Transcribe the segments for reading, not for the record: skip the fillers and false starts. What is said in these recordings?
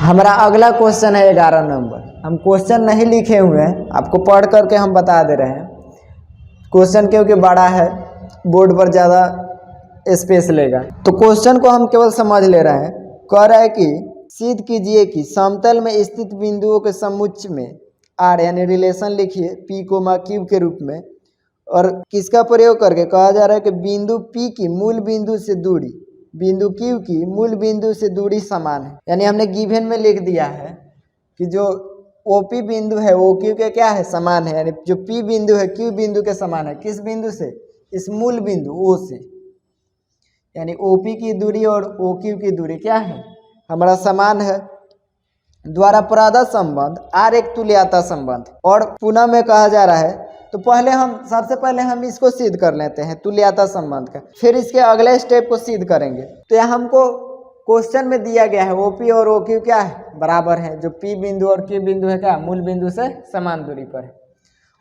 हमारा अगला क्वेश्चन है 11 नंबर। हम क्वेश्चन नहीं लिखे हुए हैं, आपको पढ़ करके हम बता दे रहे हैं। क्वेश्चन क्योंकि बड़ा है, बोर्ड पर ज़्यादा स्पेस लेगा, तो क्वेश्चन को हम केवल समझ ले रहे हैं। कह रहा है कि सिद्ध कीजिए कि समतल में स्थित बिंदुओं के समुच्चय में आर यानी रिलेशन लिखिए पी कोमा क्यू के रूप में, और किसका प्रयोग करके कहा जा रहा है कि बिंदु पी की मूल बिंदु से दूरी बिंदु क्यू की मूल बिंदु से दूरी समान है। यानी हमने गिवन में लिख दिया है कि जो ओपी बिंदु है वो क्यू के क्या है, समान है। यानी जो पी बिंदु है क्यू बिंदु के समान है। किस बिंदु से? इस मूल बिंदु ओ से। यानी ओपी की दूरी और ओ क्यू की दूरी क्या है, हमारा समान है। द्वारा प्रदत्त संबंध आर एक तुल्यता संबंध, और पुनः में कहा जा रहा है, तो सबसे पहले हम इसको सिद्ध कर लेते हैं तुल्यता संबंध का, फिर इसके अगले स्टेप को सिद्ध करेंगे। तो यहाँ हमको क्वेश्चन में दिया गया है ओपी और ओ क्यू क्या है, बराबर है। जो पी बिंदु और क्यू बिंदु है क्या, मूल बिंदु से समान दूरी पर है।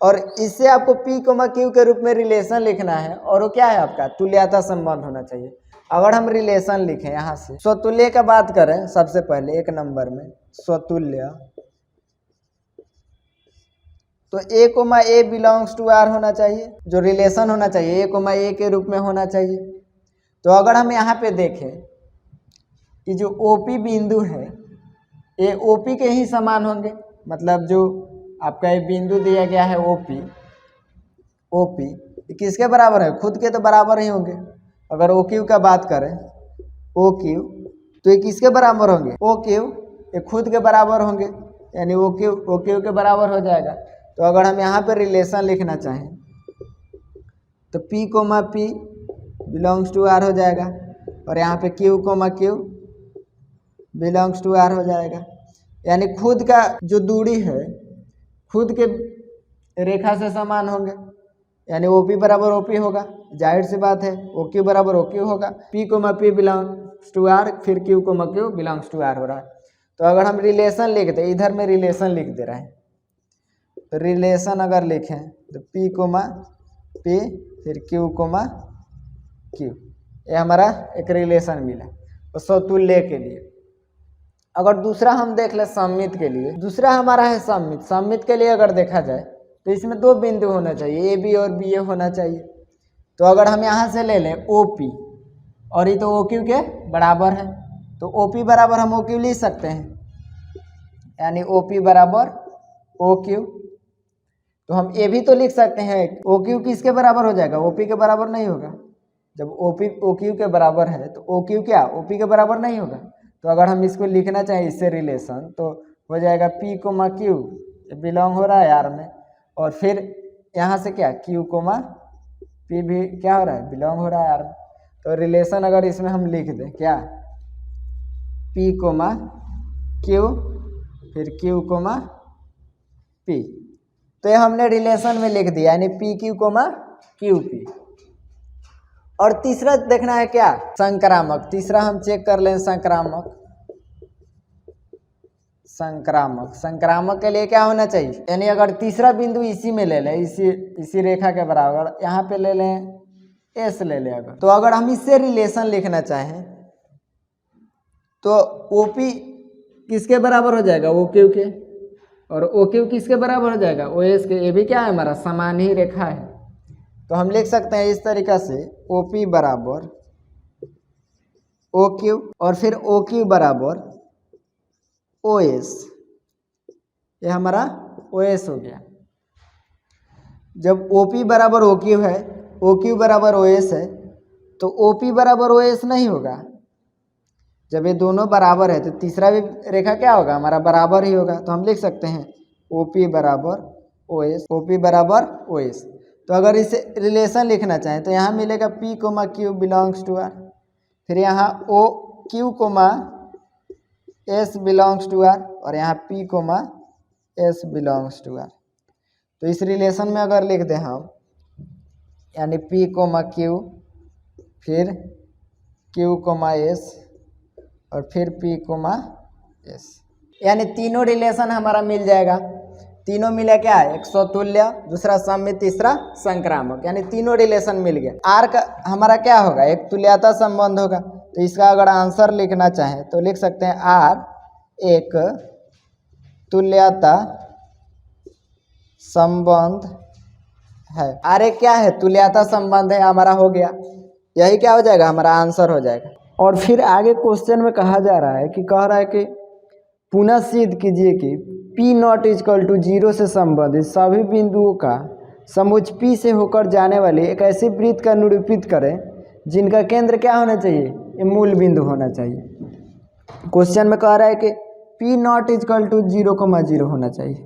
और इससे आपको पी कोमा क्यू के रूप में रिलेशन लिखना है, और वो क्या है आपका तुल्यता संबंध होना चाहिए। अगर हम रिलेशन लिखें यहाँ से स्वतुल्य का बात करें, सबसे पहले 1 नंबर में स्वतुल्य, तो A comma A belongs to R होना चाहिए। जो रिलेशन होना चाहिए ए कोमा ए के रूप में होना चाहिए। तो अगर हम यहाँ पे देखें कि जो ओपी बिंदु है ये ओपी के ही समान होंगे, मतलब जो आपका ये बिंदु दिया गया है ओपी किसके बराबर है, खुद के तो बराबर ही होंगे। अगर ओ क्यू का बात करें ओ क्यू, तो ये किसके बराबर होंगे, ओ क्यू ये खुद के बराबर होंगे, यानी ओ क्यू के बराबर हो जाएगा। तो अगर हम यहाँ पर रिलेशन लिखना चाहें तो P comma P belongs to R हो जाएगा, और यहाँ पे Q comma Q belongs to R हो जाएगा। यानी खुद का जो दूरी है खुद के रेखा से समान होंगे, यानी ओ पी बराबर ओ पी होगा, जाहिर सी बात है। ओ क्यू बराबर ओ क्यू होगा, P comma P belongs to R, फिर Q comma Q belongs to R हो रहा है। तो अगर हम रिलेशन लिखते, इधर में रिलेशन लिख दे रहे हैं, तो रिलेशन अगर लिखें तो पी कोमा पी फिर क्यू कोमा क्यू, ये हमारा एक रिलेशन मिला और समतुल्य के लिए। अगर दूसरा हम देख ले सममित के लिए, दूसरा हमारा है सममित। सममित के लिए अगर देखा जाए तो इसमें 2 बिंदु होना चाहिए, ए बी और बी ए होना चाहिए। तो अगर हम यहाँ से ले लें ओ पी, और ये तो ओ क्यू के बराबर है, तो ओ पी बराबर हम ओ क्यू लिख सकते हैं, यानी ओ पी बराबर ओ क्यू। तो हम ये भी तो लिख सकते हैं ओ क्यू किसके बराबर हो जाएगा, ओ पी के बराबर नहीं होगा। जब ओ पी ओ क्यू के बराबर है तो ओ क्यू क्या ओ पी के बराबर नहीं होगा। तो अगर हम इसको लिखना चाहें इससे रिलेशन, तो हो जाएगा पी कोमा क्यू बिलोंग हो रहा है आर में, और फिर यहाँ से क्या क्यू कोमा पी भी क्या हो रहा है, बिलोंग हो रहा है आर में। तो रिलेशन अगर इसमें हम लिख दें क्या, पी कोमा क्यू फिर क्यू कोमा पी, तो ये हमने रिलेशन में लिख दिया, यानी P Q comma Q P. और तीसरा देखना है क्या, संक्रामक। तीसरा हम चेक कर लें संक्रामक। संक्रामक के लिए क्या होना चाहिए, यानी अगर तीसरा बिंदु इसी में ले लें, इसी रेखा के बराबर, यहाँ पे ले लें एस ले लें अगर, तो अगर हम इससे रिलेशन लिखना चाहें तो ओपी किसके बराबर हो जाएगा, ओ क्यू के, और ओ क्यू किसके बराबर हो जाएगा, ओ एस के। ये भी क्या है हमारा समान ही रेखा है। तो हम लिख सकते हैं इस तरीक़ा से ओ पी बराबर ओ क्यू, और फिर ओ क्यू बराबर ओ एस, ये हमारा ओ एस हो गया। जब ओ पी बराबर ओ क्यू है, ओ क्यू बराबर ओ एस है, तो ओ पी बराबर ओ एस नहीं होगा। जब ये दोनों बराबर है तो तीसरा भी रेखा क्या होगा, हमारा बराबर ही होगा। तो हम लिख सकते हैं ओ पी बराबर ओ एस, ओ पी बराबर ओ एस। तो अगर इसे रिलेशन लिखना चाहें तो यहाँ मिलेगा P comma Q belongs to R, फिर यहाँ O Q comma S belongs to R, और यहाँ P comma S belongs to R. तो इस रिलेशन में अगर लिख दें हम, यानी पी कोमा क्यू फिर क्यू कोमा एस और फिर पी कोमा एस, यानी तीनों रिलेशन हमारा मिल जाएगा। तीनों मिले क्या है, एक स्वतुल्य, दूसरा सममित, तीसरा संक्रामक, यानी तीनों रिलेशन मिल गया। आर का हमारा क्या होगा, एक तुल्यता संबंध होगा। तो इसका अगर आंसर लिखना चाहें तो लिख सकते हैं आर एक तुल्यता संबंध है। अरे क्या है, तुल्यता संबंध है, हमारा हो गया, यही क्या हो जाएगा, हमारा आंसर हो जाएगा। और फिर आगे क्वेश्चन में कहा जा रहा है कि कह रहा है कि पुनः सिद्ध कीजिए कि P नॉट इजकल टू 0 से संबंधित सभी बिंदुओं का समुच्चय P से होकर जाने वाली एक ऐसी वृत्त का निरूपित करें जिनका केंद्र क्या होना चाहिए, ये मूल बिंदु होना चाहिए। क्वेश्चन में कह रहा है कि P नॉट इजकल टू 0,0 होना चाहिए,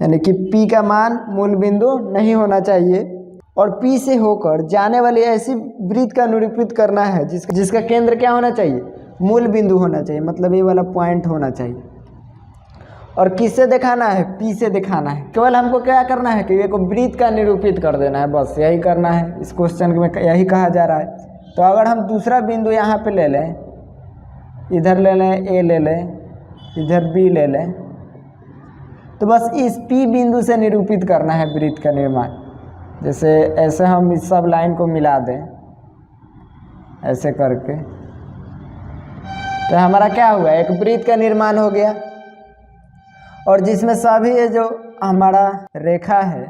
यानी कि P का मान मूल बिंदु नहीं होना चाहिए और P से होकर जाने वाली ऐसी वृत्त का निरूपित करना है जिसका केंद्र क्या होना चाहिए, मूल बिंदु होना चाहिए, मतलब ये वाला पॉइंट होना चाहिए। और किससे दिखाना है, P से दिखाना है। केवल हमको क्या करना है कि एक वृत्त का निरूपित कर देना है, बस यही करना है। इस क्वेश्चन में यही कहा जा रहा है। तो अगर हम दूसरा बिंदु यहाँ पे ले लें, इधर ले लें A ले लें, इधर B ले लें, तो बस इस P बिंदु से निरूपित करना है वृत्त का निर्माण। जैसे ऐसे हम इस सब लाइन को मिला दें ऐसे करके, तो हमारा क्या हुआ, एक वृत्त का निर्माण हो गया। और जिसमें सभी ये जो हमारा रेखा है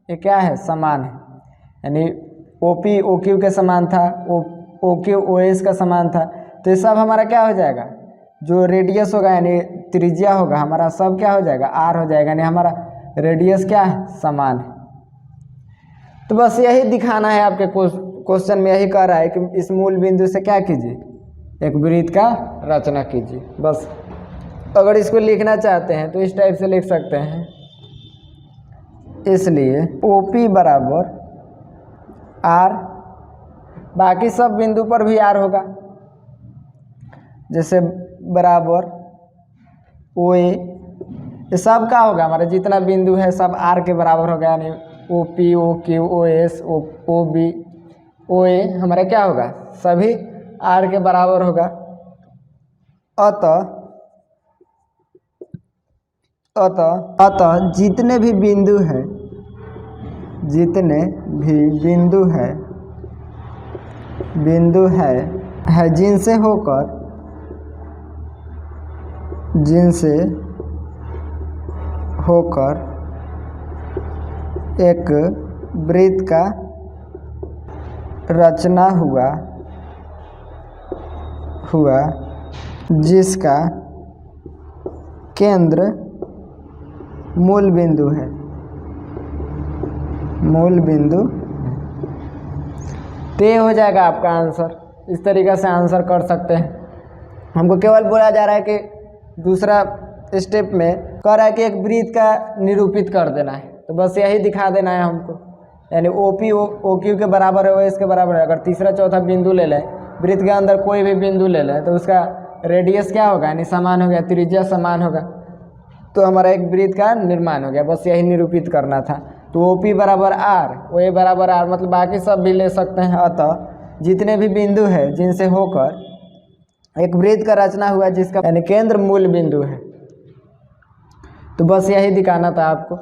ये क्या है, समान है, यानी OP OQ के समान था, OQ OS का समान था। तो ये सब हमारा क्या हो जाएगा, जो रेडियस होगा यानी त्रिज्या होगा हमारा, सब क्या हो जाएगा, R हो जाएगा, यानी हमारा रेडियस क्या है, समान है। तो बस यही दिखाना है आपके क्वेश्चन में, यही कह रहा है कि इस मूल बिंदु से क्या कीजिए, एक वृत्त का रचना कीजिए। बस अगर इसको लिखना चाहते हैं तो इस टाइप से लिख सकते हैं। इसलिए OP बराबर R, बाकी सब बिंदु पर भी R होगा, जैसे बराबर OA, ये सब का होगा, हमारा जितना बिंदु है सब R के बराबर होगा, यानी OP OQ OS OB OA हमारा क्या होगा, सभी R के बराबर होगा। अतः जितने भी बिंदु है जिनसे होकर एक वृत्त का रचना हुआ जिसका केंद्र मूल बिंदु है, तो ये हो जाएगा आपका आंसर। इस तरीक़े से आंसर कर सकते हैं। हमको केवल बोला जा रहा है कि दूसरा स्टेप में कह रहा है कि एक वृत्त का निरूपित कर देना है, तो बस यही दिखा देना है हमको, यानी OP OQ के बराबर है, OS के बराबर है। अगर तीसरा चौथा बिंदु ले लें, वृत्त के अंदर कोई भी बिंदु ले लें, तो उसका रेडियस क्या होगा, यानी समान हो गया, त्रिज्या समान होगा, तो हमारा एक वृत्त का निर्माण हो गया। बस यही निरूपित करना था। तो OP बराबर R, OA बराबर R, मतलब बाकी सब भी ले सकते हैं। अतः जितने भी बिंदु है जिनसे होकर एक वृत्त का रचना हुआ जिसका यानी केंद्र मूल बिंदु है, तो बस यही दिखाना था आपको।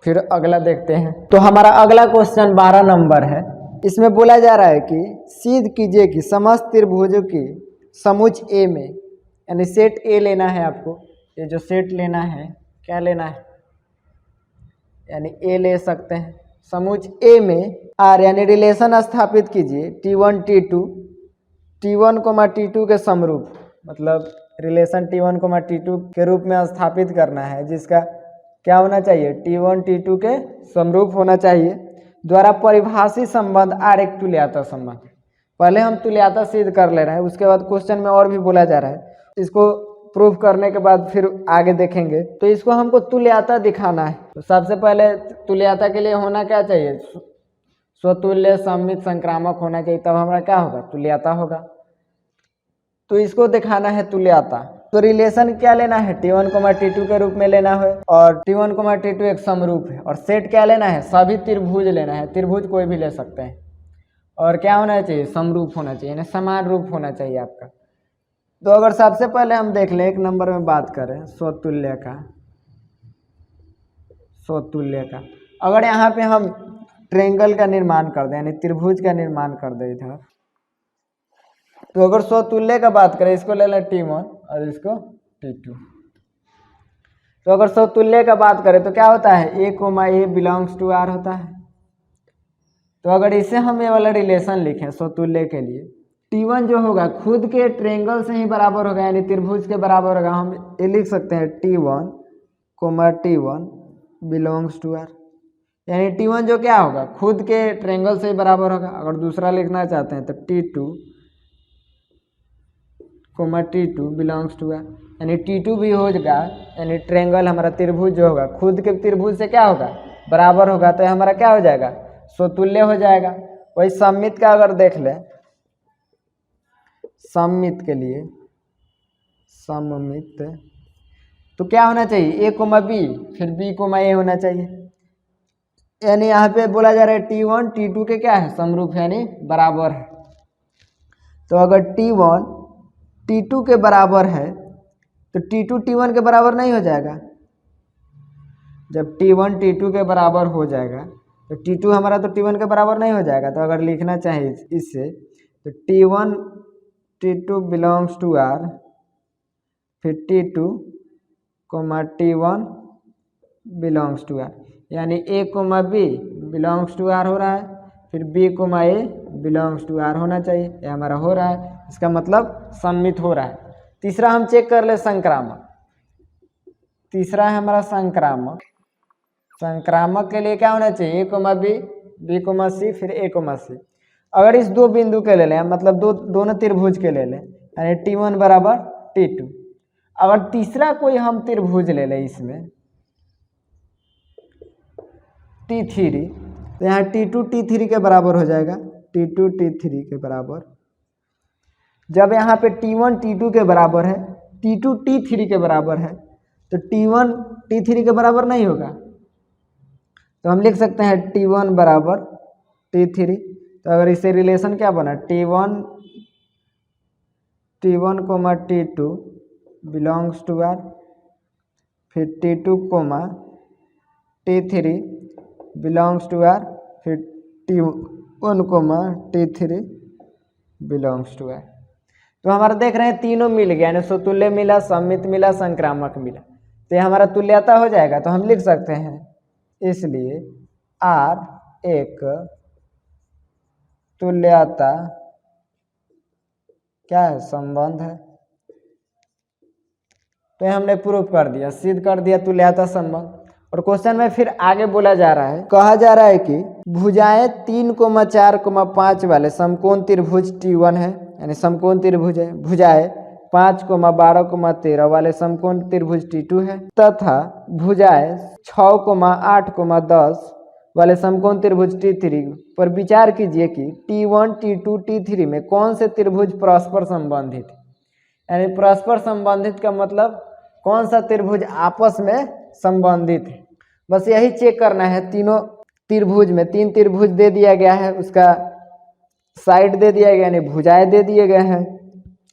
फिर अगला देखते हैं। तो हमारा अगला क्वेश्चन 12 नंबर है। इसमें बोला जा रहा है कि सिद्ध कीजिए कि समस्त त्रिभुजों की समुच्चय A में, यानी सेट A लेना है आपको। ये जो सेट लेना है, क्या लेना है, यानी A ले सकते हैं। समुच्चय A में R यानी रिलेशन स्थापित कीजिए T1 T2 के समरूप, मतलब रिलेशन T1 T2 के रूप में स्थापित करना है, जिसका क्या होना चाहिए, T1 T2 के समरूप होना चाहिए। द्वारा परिभाषित संबंध R एक तुल्यता संबंध। पहले हम तुल्यता सिद्ध कर ले रहे हैं, उसके बाद क्वेश्चन में और भी बोला जा रहा है। इसको प्रूफ करने के बाद फिर आगे देखेंगे। तो इसको हमको तुल्यता दिखाना है। तो सबसे पहले तुल्यता के लिए होना क्या चाहिए, स्वतुल्य सममित संक्रामक होना चाहिए, तब हमारा क्या होगा, तुल्यता होगा। तो इसको दिखाना है तुल्यता। तो रिलेशन क्या लेना है, T1 T2 के रूप में लेना है, और T1 T2 एक समरूप है। और सेट क्या लेना है, सभी त्रिभुज लेना है। त्रिभुज कोई भी ले सकते हैं। और क्या होना चाहिए, समरूप होना चाहिए, यानी समान रूप होना चाहिए आपका। तो अगर सबसे पहले हम देख लें, एक नंबर में बात करें स्वतुल्य का, अगर यहाँ पे हम ट्रायंगल का निर्माण कर दें, यानी त्रिभुज का निर्माण कर दें इधर, तो अगर स्वतुल्य का बात करें, इसको ले लें T1 और इसको T2। तो अगर समतुल्य का बात करें तो क्या होता है, A, A belongs to R होता है। तो अगर इसे हम ये वाला रिलेशन लिखें समतुल्य के लिए, T1 जो होगा खुद के ट्रेंगल से ही बराबर होगा, यानी त्रिभुज के बराबर होगा। हम ये लिख सकते हैं T1, T1 belongs to R, यानी T1 जो क्या होगा खुद के ट्रेंगल से ही बराबर होगा। अगर दूसरा लिखना चाहते हैं तो T2, T2 belongs to R, यानी T2 भी हो जाएगा, यानी ट्रेंगल हमारा त्रिभुज जो होगा खुद के त्रिभुज से क्या होगा बराबर होगा, तो हमारा क्या हो जाएगा समतुल्य हो जाएगा। वही सममित का अगर देख लें, सममित के लिए सममित तो क्या होना चाहिए, A, B फिर B, A होना चाहिए। यानी यहाँ पे बोला जा रहा है T1 T2 के क्या है समरूप, यानी बराबर है। तो अगर T1 T2 के बराबर है तो T2 T1 के बराबर नहीं हो जाएगा। जब T1 T2 के बराबर हो जाएगा तो T2 हमारा तो T1 के बराबर नहीं हो जाएगा। तो अगर लिखना चाहिए इससे तो T1 T2 belongs to R, फिर T2 T1 belongs to R, यानी A, B belongs to R हो रहा है, फिर B, A belongs to R होना चाहिए। ये हमारा हो रहा है, इसका मतलब सममित हो रहा है। तीसरा हम चेक कर ले संक्रामक। तीसरा है हमारा संक्रामक। संक्रामक के लिए क्या होना चाहिए, A, B, C फिर A, C। अगर इस दो बिंदु के ले लें, मतलब दोनों त्रिभुज के ले लें, यानी T1 बराबर T2। अगर तीसरा कोई हम त्रिभुज ले लें इसमें T3, तो यहाँ T2 T3 के बराबर हो जाएगा, T2 T3 के बराबर। जब यहाँ पे T1 T2 के बराबर है, T2 T3 के बराबर है, तो T1 T3 के बराबर नहीं होगा। तो हम लिख सकते हैं T1 बराबर T3। तो अगर इसे रिलेशन क्या बना, T1 T2 belongs to R, फिर T2 T3 belongs to R, फिर T1 T3 belongs to R। तो हमारा देख रहे हैं तीनों मिल गया, यानी समतुल्य मिला, सममित मिला, संक्रामक मिला। तो ये हमारा तुल्यता हो जाएगा। तो हम लिख सकते हैं इसलिए R एक तुल्यता क्या है, संबंध है। तो ये हमने प्रूफ कर दिया, सिद्ध कर दिया तुल्यता संबंध। और क्वेश्चन में फिर आगे बोला जा रहा है, कहा जा रहा है कि भुजाएं 3, 4, 5 वाले समकोण त्रिभुज T1 है, यानी समकोण त्रिभुज है। भुजाएं 5, 12, 13 वाले समकोण त्रिभुज T2 है, तथा भुजाएं 6, 8, 10 वाले समकोण त्रिभुज T3 पर विचार कीजिए कि T1 T2 T3 में कौन से त्रिभुज परस्पर संबंधित है। यानी परस्पर संबंधित का मतलब कौन सा त्रिभुज आपस में संबंधित है, बस यही चेक करना है। तीनों त्रिभुज में 3 त्रिभुज दे दिया गया है, उसका साइड दे दिया गया, यानी भुजाएं दे दिए गए हैं,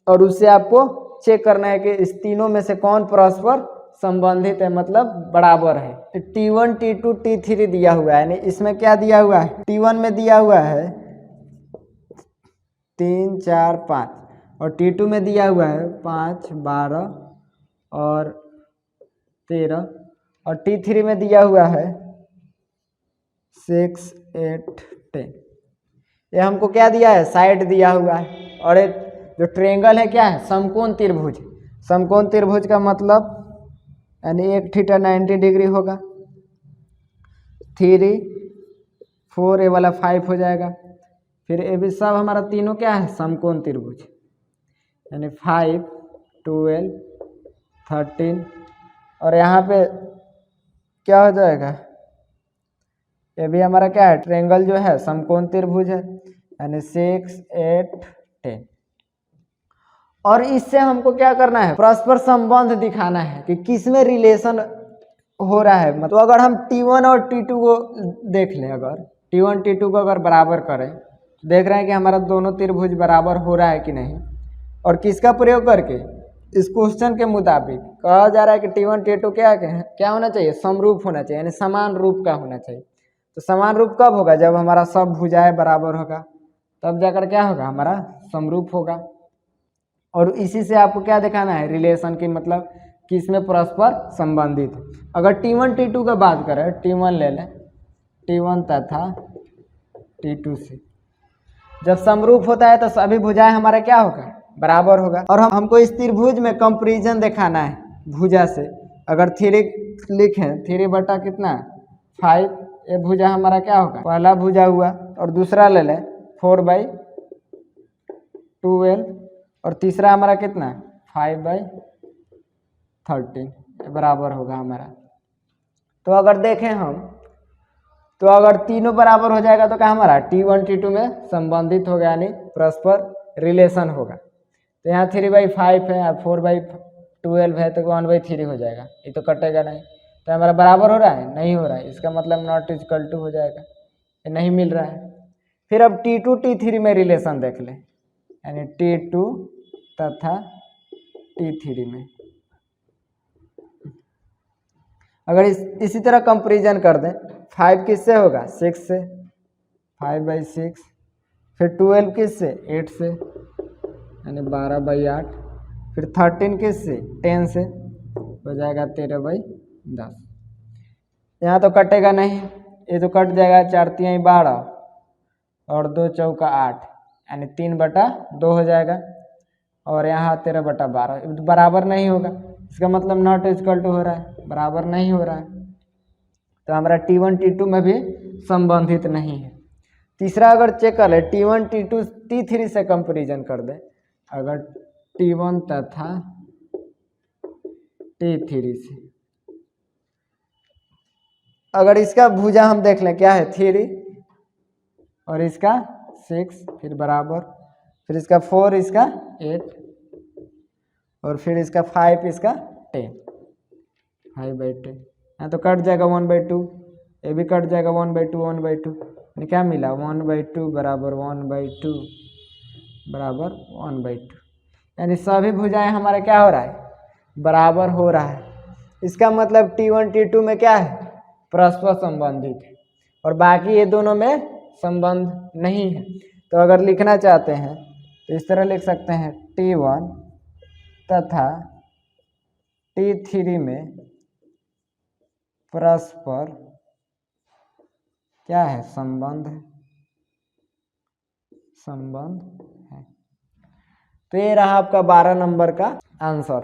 और उससे आपको चेक करना है कि इस तीनों में से कौन परस्पर संबंधित है, मतलब बराबर है। तो T1 T2 T3 दिया हुआ है, यानी इसमें क्या दिया हुआ है, T1 में दिया हुआ है 3, 4, 5, और T2 में दिया हुआ है 5, 12 और 13, और T3 में दिया हुआ है 6, 8, 10। ये हमको क्या दिया है, साइड दिया हुआ है। और एक जो ट्रेंगल है क्या है, समकोण त्रिभुज। समकोण त्रिभुज का मतलब यानी एक थीटा 90 डिग्री होगा, 3, 4 ये वाला 5 हो जाएगा। फिर ये भी सब हमारा तीनों क्या है, समकोण त्रिभुज, यानी 5, 12, 13, और यहाँ पे क्या हो जाएगा, ये भी हमारा क्या है, ट्रायंगल जो है समकोण त्रिभुज है, यानी 6, 8, 10। और इससे हमको क्या करना है, परस्पर संबंध दिखाना है कि किस में रिलेशन हो रहा है। मतलब अगर हम T1 और T2 को देख लें, अगर T1 T2 को अगर बराबर करें, तो देख रहे हैं कि हमारा दोनों त्रिभुज बराबर हो रहा है कि नहीं। और किसका प्रयोग करके, इस क्वेश्चन के मुताबिक कहा जा रहा है कि T1 T2 क्या होना चाहिए, समरूप होना चाहिए, यानी समान रूप का होना चाहिए। तो समान रूप कब होगा, जब हमारा सब भुजाएं बराबर होगा, तब जाकर क्या होगा, हमारा समरूप होगा। और इसी से आपको क्या दिखाना है, रिलेशन की, मतलब कि इसमें परस्पर संबंधित। अगर T1 T2 का बात करें, T1 ले लें, T1 तथा T2 से जब समरूप होता है तो सभी भुजाएं हमारा क्या होगा, बराबर होगा। और हमको इस त्रिभुज में कंपैरिजन दिखाना है भुजा से। अगर 3 लिखें, 3 बटा कितना 5, ये भुजा हमारा क्या होगा, पहला भुजा हुआ। और दूसरा ले लें 4/12 और तीसरा हमारा कितना 5/13, बराबर होगा हमारा। तो अगर देखें हम, तो अगर तीनों बराबर हो जाएगा तो क्या हमारा T1 T2 में संबंधित होगा, यानी परस्पर रिलेशन होगा। तो यहाँ 3/5 है, 4/12 है, तो 1/3 हो जाएगा, ये तो कटेगा नहीं। तो हमारा बराबर हो रहा है, नहीं हो रहा है, इसका मतलब नॉट इक्वल टू हो जाएगा, ये नहीं मिल रहा है। फिर अब T2 T3 में रिलेशन देख लें, यानी T2 तथा T3 में अगर इसी तरह कंपैरिजन कर दें, 5 किससे होगा 6 से, 5/6, फिर 12 किससे 8 से, यानी 12/8, फिर 13 किससे 10 से, हो जाएगा 13/10। यहाँ तो कटेगा नहीं, ये तो कट जाएगा, 4×3 12 और 2×4 8, यानी 3/2 हो जाएगा। और यहाँ 13/12 बराबर नहीं होगा, इसका मतलब नॉट इक्वल टू हो रहा है, बराबर नहीं हो रहा है, तो हमारा T1 T2 में भी संबंधित नहीं है। तीसरा अगर चेक कर ले, T1 T2 T3 से कंपैरिजन कर दे, अगर T1 तथा T3 से, अगर इसका भुजा हम देख लें, क्या है 3 और इसका 6, फिर बराबर, फिर इसका 4, इसका 8 और फिर इसका 5, इसका 10, 5/10। यहाँ तो कट जाएगा 1/2, ये भी कट जाएगा 1/2, 1/2, यानी क्या मिला 1/2 बराबर 1/2 बराबर 1/2, यानी सभी भुजाएं हमारा क्या हो रहा है, बराबर हो रहा है। इसका मतलब T1 T2 में क्या है, परस्पर संबंधित है, और बाकी ये दोनों में संबंध नहीं है। तो अगर लिखना चाहते हैं तो इस तरह लिख सकते हैं, T1 तथा T3 में परस्पर क्या है, संबंध है, संबंध है। तो ये रहा आपका 12 नंबर का आंसर।